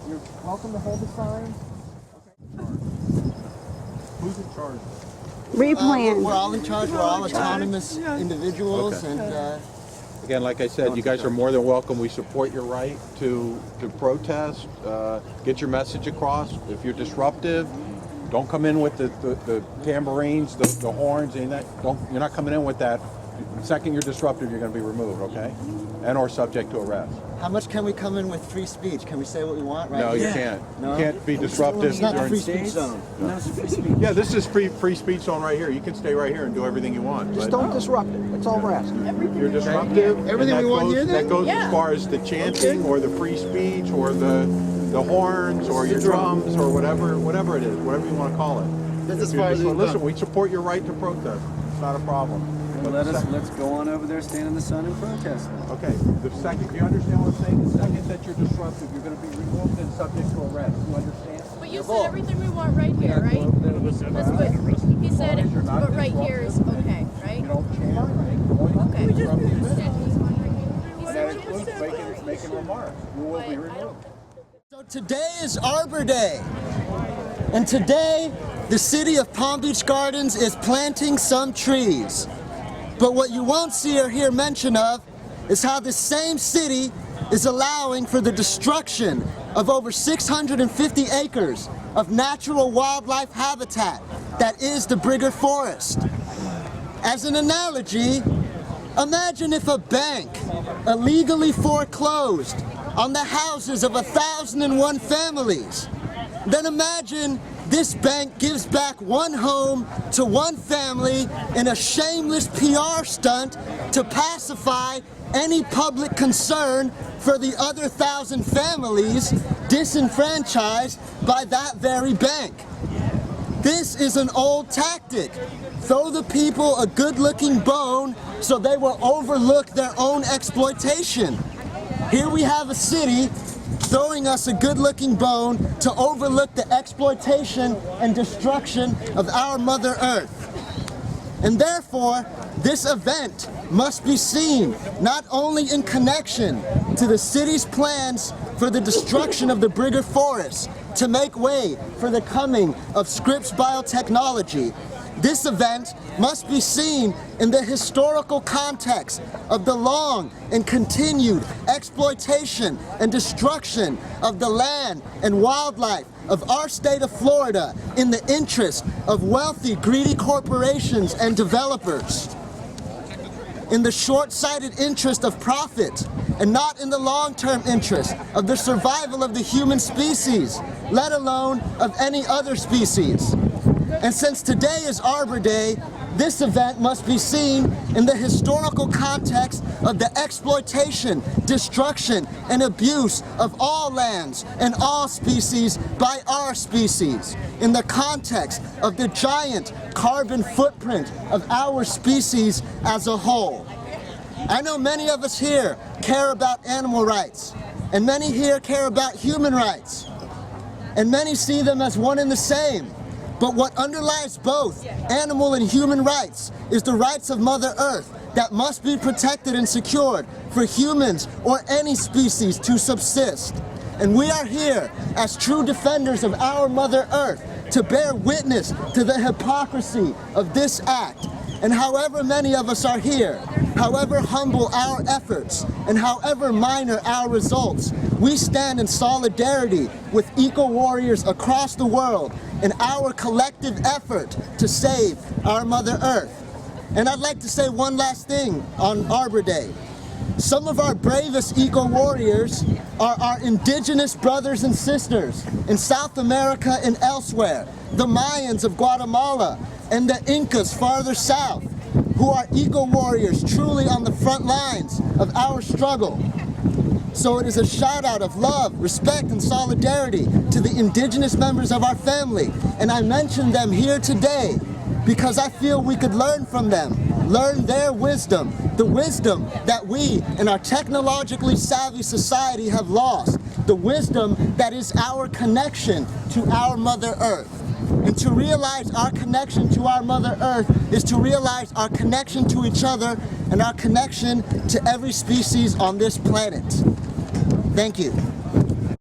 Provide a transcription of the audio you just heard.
You're welcome to hold the sign. Okay. Who's in charge? Replan. We're all in charge. We're all autonomous individuals, Okay. and Again, like I said, you guys are more than welcome. We support your right to protest, get your message across. If you're disruptive, don't come in with the tambourines, the horns, and that. You're not coming in with that. The second you're disruptive, you're going to be removed, okay? And or subject to arrest. how much can we come in with free speech? Can we say what we want right No, here? you can't. No? You can't be disruptive. It's not the during- free speech zone. No, it's a free speech. Yeah, this is free speech zone right here. You can stay right here and do everything you want. Just but don't disrupt it. That's all we're asking. You're disruptive. and Everything that we want goes- here, then? That goes Yeah. as far as the chanting or the free speech or the horns or your drums or whatever it is, whatever you want to call it. That's If as you're far as just- we've listen, gone. we support your right to protest. It's not a problem. But Let's go on over there, stand in the sun and protest then. Okay, the second, do you understand what I'm saying? The second that you're disruptive, you're going to be removed and subject to arrest. You understand? But you said everything we want right here, right? That's what he said, but right here is okay, right? You don't chant, make noise, Okay. disrupt the event. He And that said includes making remarks. You will be removed. So today is Arbor Day. And today, the city of Palm Beach Gardens is planting some trees. But what you won't see or hear mention of is how the same city is allowing for the destruction of over 650 acres of natural wildlife habitat that is the Briger Forest. As an analogy, imagine if a bank illegally foreclosed on the houses of 1,001 families. Then imagine this bank gives back one home to one family in a shameless PR stunt to pacify any public concern for the other 1,000 families disenfranchised by that very bank. This is an old tactic. Throw the people a good-looking bone so they will overlook their own exploitation. Here we have a city throwing us a good-looking bone to overlook the exploitation and destruction of our Mother Earth. And therefore, this event must be seen not only in connection to the city's plans for the destruction of the Briger Forest to make way for the coming of Scripps Biotechnology. This event must be seen in the historical context of the long and continued exploitation and destruction of the land and wildlife of our state of Florida in the interest of wealthy, greedy corporations and developers. In the short-sighted interest of profit and not in the long-term interest of the survival of the human species, let alone of any other species. And since today is Arbor Day, this event must be seen in the historical context of the exploitation, destruction, and abuse of all lands and all species by our species, in the context of the giant carbon footprint of our species as a whole. I know many of us here care about animal rights, and many here care about human rights, and many see them as one and the same. But what underlies both animal and human rights is the rights of Mother Earth that must be protected and secured for humans or any species to subsist. And we are here as true defenders of our Mother Earth to bear witness to the hypocrisy of this act. And however many of us are here, however humble our efforts, and however minor our results, we stand in solidarity with eco-warriors across the world in our collective effort to save our Mother Earth. And I'd like to say one last thing on Arbor Day. Some of our bravest eco-warriors are our indigenous brothers and sisters in South America and elsewhere, the Mayans of Guatemala and the Incas farther south, who are eco-warriors truly on the front lines of our struggle. So it is a shout out of love, respect, and solidarity to the indigenous members of our family. And I mention them here today because I feel we could learn from them, learn their wisdom, the wisdom that we in our technologically savvy society have lost, the wisdom that is our connection to our Mother Earth. And to realize our connection to our Mother Earth is to realize our connection to each other and our connection to every species on this planet. Thank you.